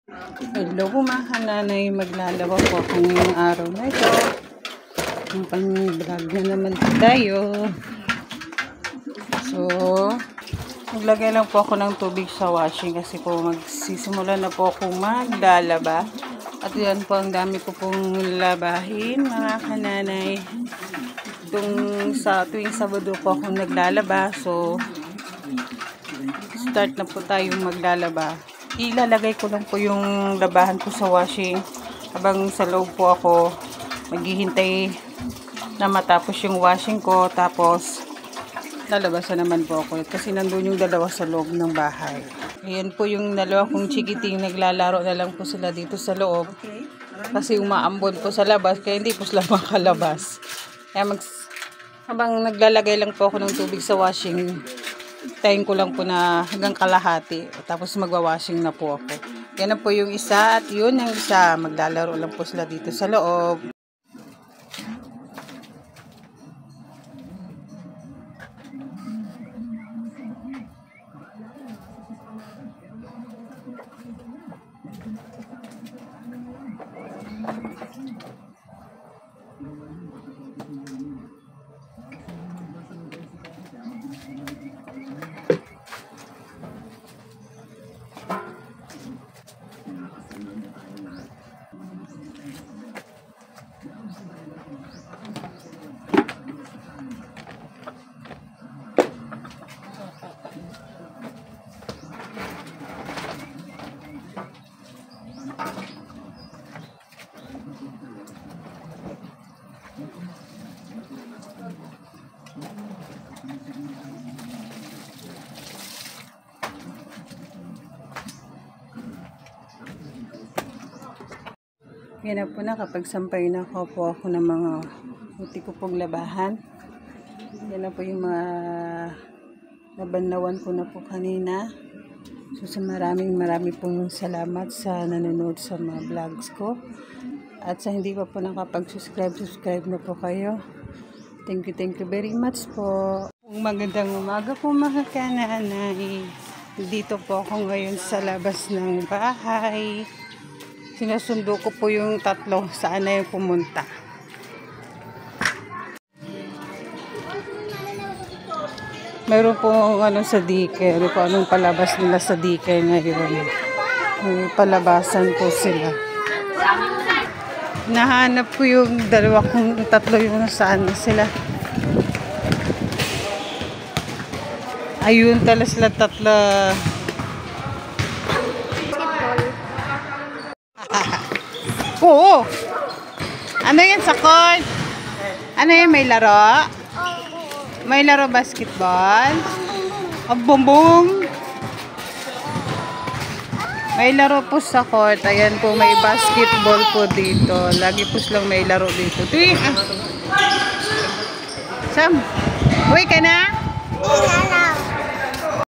Hello mga kananay, maglalaba po ako ngayong araw na ito. Ang pang-vlog na naman tayo. So, maglagay lang po ako ng tubig sa washing kasi po magsisimula na po ako maglalaba. At yan po, ang dami ko pong labahin mga kananay. Sa tuwing Sabado po ako naglalaba. So, start na po tayong maglalaba. Ilalagay ko lang po yung labahan ko sa washing habang sa loob po ako maghihintay na matapos yung washing ko, tapos lalabasan naman po ako kasi nandun yung dalawa sa loob ng bahay. Ayan po yung dalawa kong chikiting, naglalaro na lang po sila dito sa loob kasi umaambon po sa labas kaya hindi po sila makalabas. Kaya habang naglalagay lang po ako ng tubig sa washing, tayin ko lang po na hanggang kalahati. Tapos magwa-washing na po ako. Yan na po yung isa at yun yung isa. Maglalaro lang po sila dito sa loob. Yan na po, nakapagsampay na ako ng mga buti ko pong labahan. Yan na po yung mga nabanlawan ko na po kanina. So sa maraming pong salamat sa nanonood sa mga vlogs ko. At sa hindi pa po subscribe na po kayo. Thank you very much po. Magandang umaga po mga kananay. Dito po ako ngayon sa labas ng bahay. Sinusundo ko po yung tatlo saan na yung pumunta. Meron po sa dike. Kung anong palabas nila sa dike ngayon. May palabasan po sila. Nahanap ko yung tatlo yung saan na sila. Ayun tala sila tatlo. Oo. Ano yan sa court? Ano yan, may laro? May laro basketball? Ang bumbong. May laro po sa court. Ayan po, may basketball po dito. Lagi po silang may laro dito. Sam, uwi ka na?